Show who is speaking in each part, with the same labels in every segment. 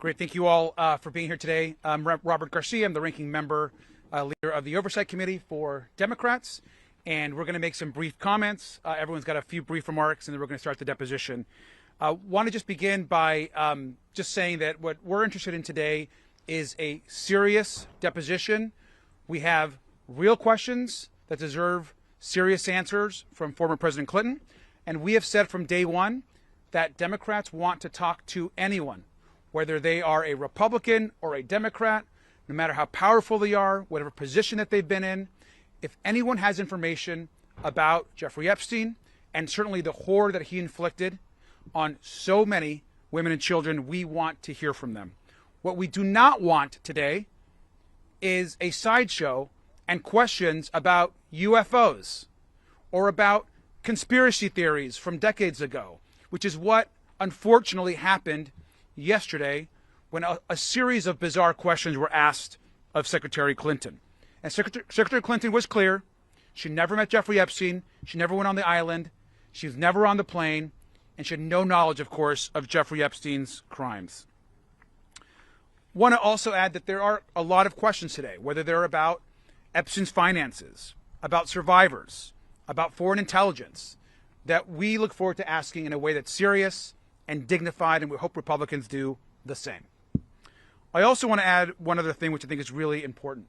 Speaker 1: Great. Thank you all for being here today. I'm Robert Garcia. I'm the ranking member, leader of the Oversight Committee for Democrats. And we're going to make some brief comments. Everyone's got a few brief remarks, and then we're going to start the deposition. Want to just begin by just saying that what we're interested in today is a serious deposition. We have real questions that deserve serious answers from former President Clinton. And we have said from day one that Democrats want to talk to anyone, whether they are a Republican or a Democrat, no matter how powerful they are, whatever position that they've been in. If anyone has information about Jeffrey Epstein and certainly the horror that he inflicted on so many women and children, we want to hear from them. What we do not want today is a sideshow and questions about UFOs or about conspiracy theories from decades ago, which is what unfortunately happened yesterday when a series of bizarre questions were asked of Secretary Clinton. And Secretary Clinton was clear. She never met Jeffrey Epstein. She never went on the island. She was never on the plane. And she had no knowledge, of course, of Jeffrey Epstein's crimes. Want to also add that there are a lot of questions today, whether they're about Epstein's finances, about survivors, about foreign intelligence, that we look forward to asking in a way that's serious and dignified, and we hope Republicans do the same. I also want to add one other thing which I think is really important.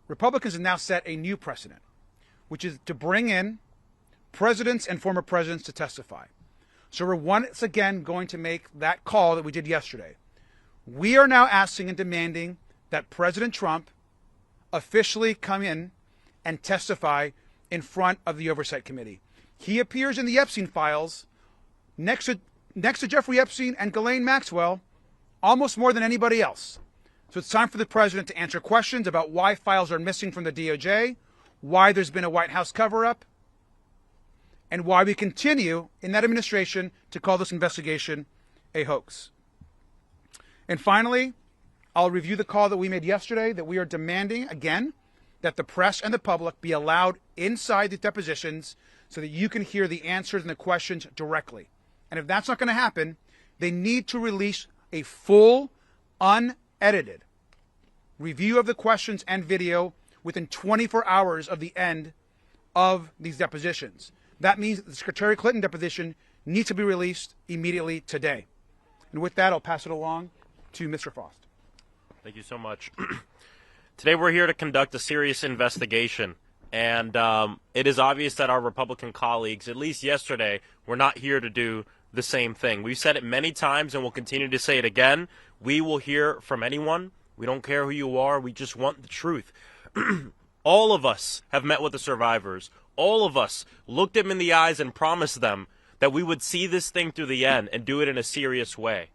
Speaker 1: Republicans have now set a new precedent, which is to bring in presidents and former presidents to testify. So we're once again going to make that call that we did yesterday. We are now asking and demanding that President Trump officially come in and testify in front of the Oversight Committee. He appears in the Epstein files next to Jeffrey Epstein and Ghislaine Maxwell almost more than anybody else. So it's time for the president to answer questions about why files are missing from the DOJ, why there's been a White House cover-up, and why we continue in that administration to call this investigation a hoax. And finally, I'll review the call that we made yesterday that we are demanding, again, that the press and the public be allowed inside the depositions so that you can hear the answers and the questions directly. And if that's not going to happen, they need to release a full, unedited review of the questions and video within 24 hours of the end of these depositions. That means that the Secretary Clinton deposition needs to be released immediately today. And with that, I'll pass it along to Mr. Faust.
Speaker 2: Thank you so much. Today we're here to conduct a serious investigation. And it is obvious that our Republican colleagues, at least yesterday, were not here to do the same thing. We've said it many times and we'll continue to say it again. We will hear from anyone. We don't care who you are. We just want the truth. All of us have met with the survivors. All of us looked them in the eyes and promised them that we would see this thing through the end and do it in a serious way.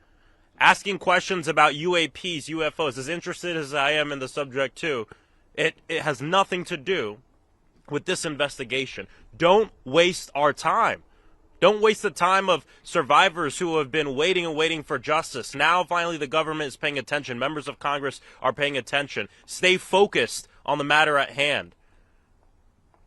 Speaker 2: Asking questions about UAPs, UFOs, as interested as I am in the subject too, it has nothing to do with this investigation. Don't waste our time. Don't waste the time of survivors who have been waiting and waiting for justice. Now, finally, the government is paying attention. Members of Congress are paying attention. Stay focused on the matter at hand.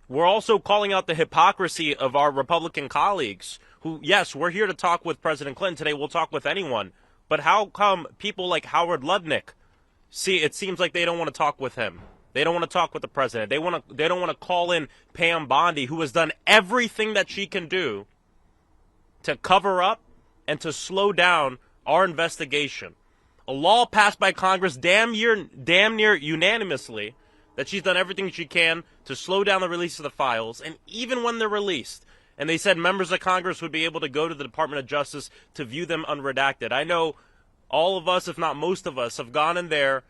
Speaker 2: We're also calling out the hypocrisy of our Republican colleagues who, yes, we're here to talk with President Clinton today. We'll talk with anyone. But how come people like Howard Lutnick, it seems like they don't want to talk with him. They don't want to talk with the president. They don't want to call in Pam Bondi, who has done everything that she can do to cover up and to slow down our investigation. A law passed by Congress damn near unanimously that she's done everything she can to slow down the release of the files. And even when they're released, and they said members of Congress would be able to go to the Department of Justice to view them unredacted. I know all of us, if not most of us, have gone in there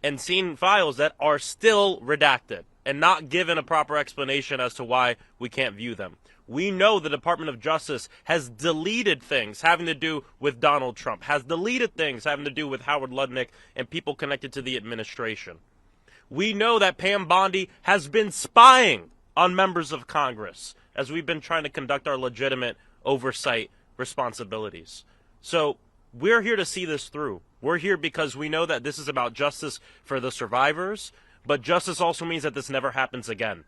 Speaker 2: and seen files that are still redacted and not given a proper explanation as to why we can't view them. We know the Department of Justice has deleted things having to do with Donald Trump, has deleted things having to do with Howard Lutnick and people connected to the administration. We know that Pam Bondi has been spying on members of Congress as we've been trying to conduct our legitimate oversight responsibilities. So we're here to see this through. We're here because we know that this is about justice for the survivors, but justice also means that this never happens again.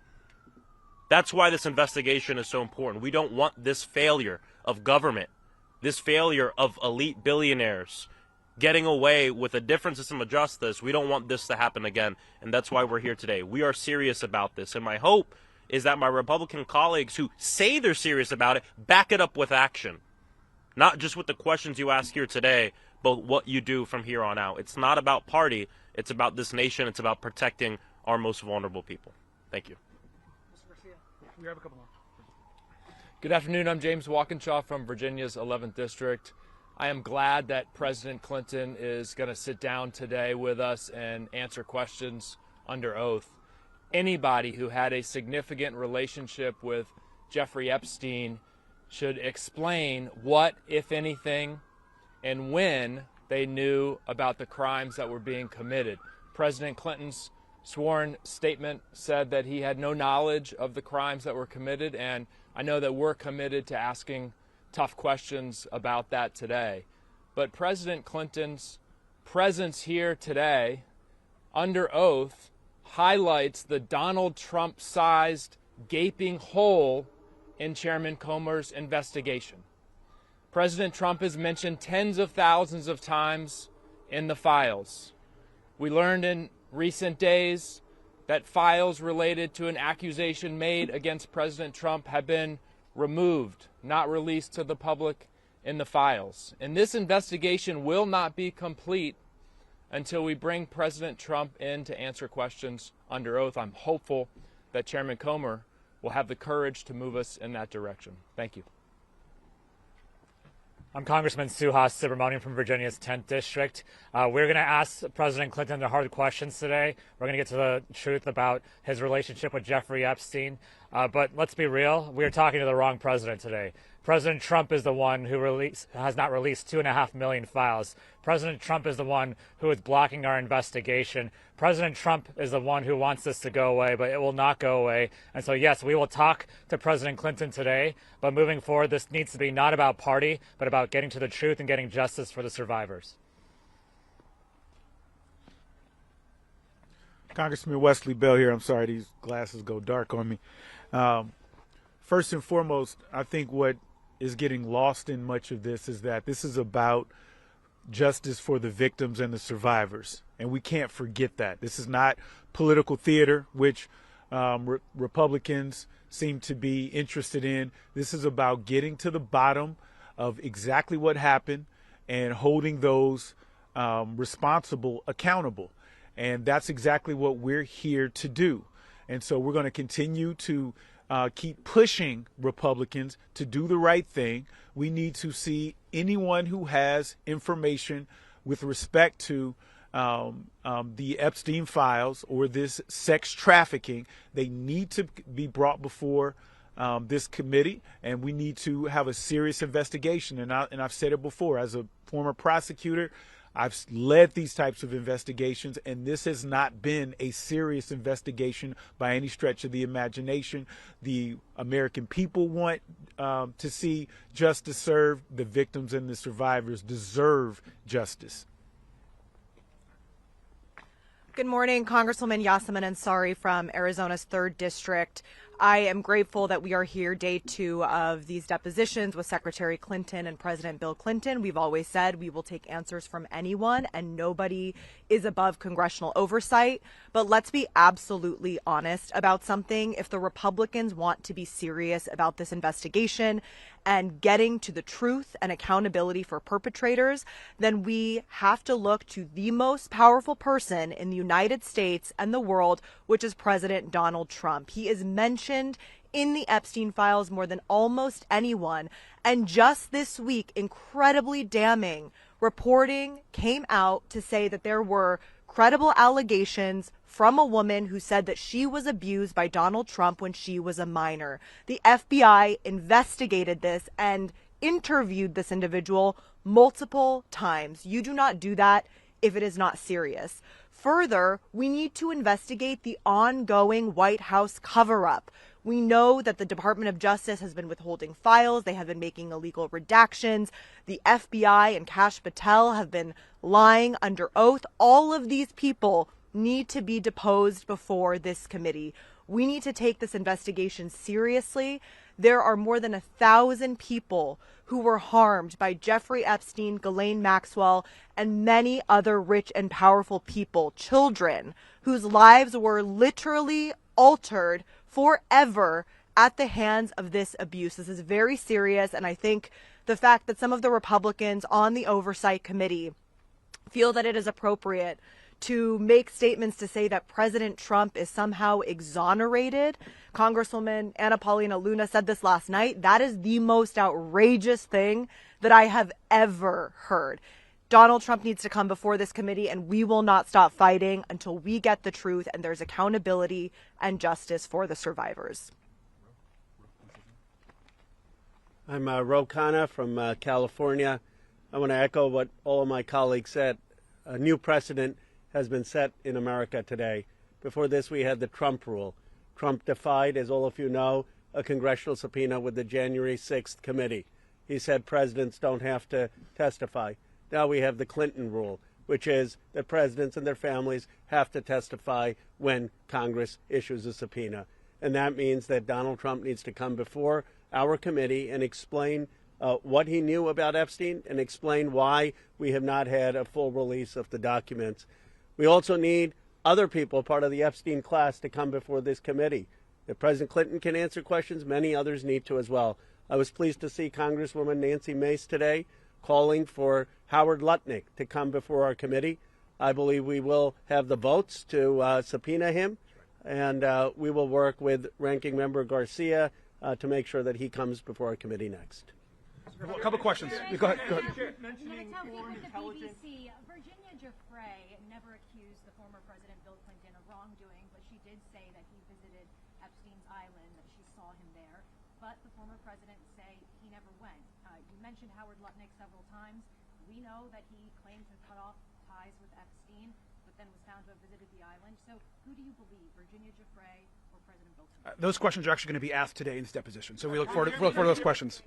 Speaker 2: That's why this investigation is so important. We don't want this failure of government, this failure of elite billionaires getting away with a different system of justice. We don't want this to happen again, and that's why we're here today. We are serious about this, and my hope is that my Republican colleagues who say they're serious about it back it up with action. Not just with the questions you ask here today, but what you do from here on out. It's not about party. It's about this nation. It's about protecting our most vulnerable people. Thank you.
Speaker 1: Mr. Garcia, we have a couple more.
Speaker 3: Good afternoon. I'm James Walkinshaw from Virginia's 11th District. I am glad that President Clinton is going to sit down today with us and answer questions under oath. Anybody who had a significant relationship with Jeffrey Epstein should explain what, if anything, and when they knew about the crimes that were being committed. President Clinton's sworn statement said that he had no knowledge of the crimes that were committed, and I know that we're committed to asking tough questions about that today. But President Clinton's presence here today, under oath, highlights the Donald Trump-sized gaping hole in Chairman Comer's investigation. President Trump is mentioned tens of thousands of times in the files. We learned in recent days that files related to an accusation made against President Trump have been removed, not released to the public in the files. And this investigation will not be complete until we bring President Trump in to answer questions under oath. I'm hopeful that Chairman Comer will have the courage to move us in that direction. Thank you.
Speaker 4: I'm Congressman Suhas Subramanian from Virginia's 10th District. We're going to ask President Clinton the hard questions today. We're going to get to the truth about his relationship with Jeffrey Epstein. But let's be real, we're talking to the wrong president today. President Trump is the one who has not released 2.5 million files. President Trump is the one who is blocking our investigation. President Trump is the one who wants this to go away, but it will not go away. And so, yes, we will talk to President Clinton today, but moving forward, this needs to be not about party, but about getting to the truth and getting justice for the survivors.
Speaker 5: Congressman Wesley Bell here. I'm sorry, these glasses go dark on me. First and foremost, I think what is getting lost in much of this is that this is about justice for the victims and the survivors. And we can't forget that. This is not political theater, which Republicans seem to be interested in. This is about getting to the bottom of exactly what happened and holding those responsible accountable. And that's exactly what we're here to do. And so we're going to continue to keep pushing Republicans to do the right thing. We need to see anyone who has information with respect to the Epstein files or this sex trafficking. They need to be brought before this committee, and we need to have a serious investigation. And I've said it before, as a former prosecutor, I've led these types of investigations, and this has not been a serious investigation by any stretch of the imagination. The American people want to see justice served. The victims and the survivors deserve justice.
Speaker 6: Good morning, Congresswoman Yasamin Ansari from Arizona's 3rd District. I am grateful that we are here day 2 of these depositions with Secretary Clinton and President Bill Clinton. We've always said we will take answers from anyone, and nobody is above congressional oversight. But let's be absolutely honest about something. If the Republicans want to be serious about this investigation and getting to the truth and accountability for perpetrators, then we have to look to the most powerful person in the United States and the world, which is President Donald Trump. He is mentioned in the Epstein files more than almost anyone. And just this week, incredibly damning reporting came out to say that there were credible allegations from a woman who said that she was abused by Donald Trump when she was a minor. The FBI investigated this and interviewed this individual multiple times. You do not do that if it is not serious. Further, we need to investigate the ongoing White House cover-up. We know that the Department of Justice has been withholding files. They have been making illegal redactions. The FBI and Kash Patel have been lying under oath. All of these people need to be deposed before this committee. We need to take this investigation seriously. there are more than 1,000 people who were harmed by Jeffrey Epstein, Ghislaine Maxwell, and many other rich and powerful people, children, whose lives were literally altered forever at the hands of this abuse. This is very serious, and I think the fact that some of the Republicans on the Oversight Committee feel that it is appropriate to make statements to say that President Trump is somehow exonerated. Congresswoman Anna Paulina Luna said this last night. That is the most outrageous thing that I have ever heard. Donald Trump needs to come before this committee, and we will not stop fighting until we get the truth and there's accountability and justice for the survivors.
Speaker 7: I'm Ro Khanna from California. I want to echo what all of my colleagues said. A new precedent has been set in America today. Before this, we had the Trump rule. Trump defied, as all of you know, a congressional subpoena with the January 6th committee. He said presidents don't have to testify. Now we have the Clinton rule, which is that presidents and their families have to testify when Congress issues a subpoena. And that means that Donald Trump needs to come before our committee and explain what he knew about Epstein and explain why we have not had a full release of the documents. We also need other people, part of the Epstein class, to come before this committee. If President Clinton can answer questions, many others need to as well. I was pleased to see Congresswoman Nancy Mace today calling for Howard Lutnick to come before our committee. I believe we will have the votes to subpoena him, and we will work with Ranking Member Garcia to make sure that he comes before our committee next.
Speaker 1: A couple questions. Go ahead.
Speaker 8: Mentioning foreign intelligence. BBC, Virginia Jeffrey never accused the former President Bill Clinton of wrongdoing, but she did say that he visited Epstein's island, that she saw him there. But the former president say he never went. You mentioned Howard Lutnick several times. We know that he claimed to cut off ties with Epstein, but then was found to have visited the island. So who do you believe, Virginia Jeffrey or President Bill Clinton?
Speaker 1: Those questions are actually going to be asked today in this deposition, so we look forward to those questions.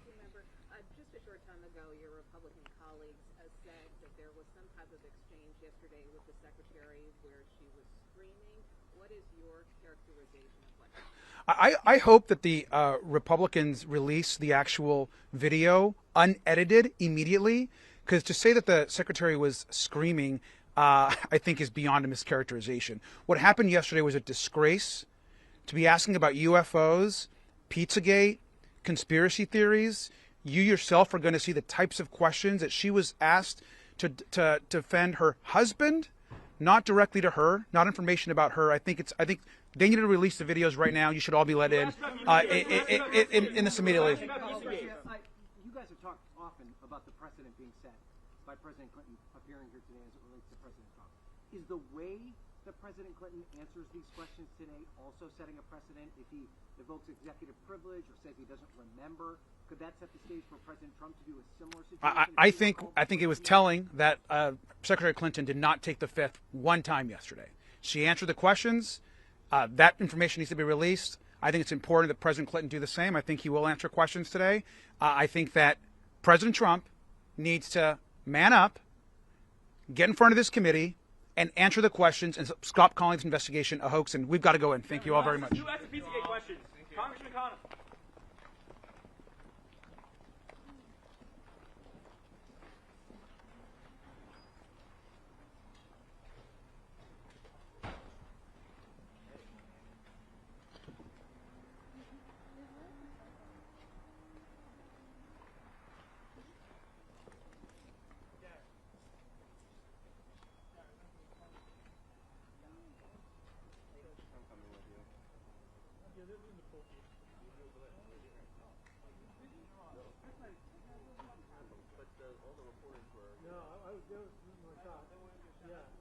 Speaker 9: Just a short time ago, your Republican colleagues said that there was some type of exchange yesterday with the secretary where she was screaming. What is your characterization of what happened?
Speaker 1: I hope that the Republicans release the actual video unedited immediately, because to say that the secretary was screaming, I think is beyond a mischaracterization. What happened yesterday was a disgrace. To be asking about UFOs, Pizzagate, conspiracy theories, you yourself are going to see the types of questions that she was asked to defend her husband, not directly to her, not information about her. I think they need to release the videos right now. You should all be let in this immediately.
Speaker 10: You guys have talked often about the precedent being set by President Clinton appearing here today as it relates to President Trump. Is the way that President Clinton answers these questions today also setting a precedent? If he evokes executive privilege or says he doesn't remember, could that set the stage for President Trump to do a similar situation?
Speaker 1: I think it was telling that Secretary Clinton did not take the fifth one time yesterday. She answered the questions. That information needs to be released. I think it's important that President Clinton do the same. I think he will answer questions today. I think that President Trump needs to man up, get in front of this committee, and answer the questions and stop calling this investigation a hoax. And we've got to go in. Thank you all very much.
Speaker 11: You asked the Pizzagate questions. Congressman Connor.
Speaker 5: No, I was my thought. Yeah.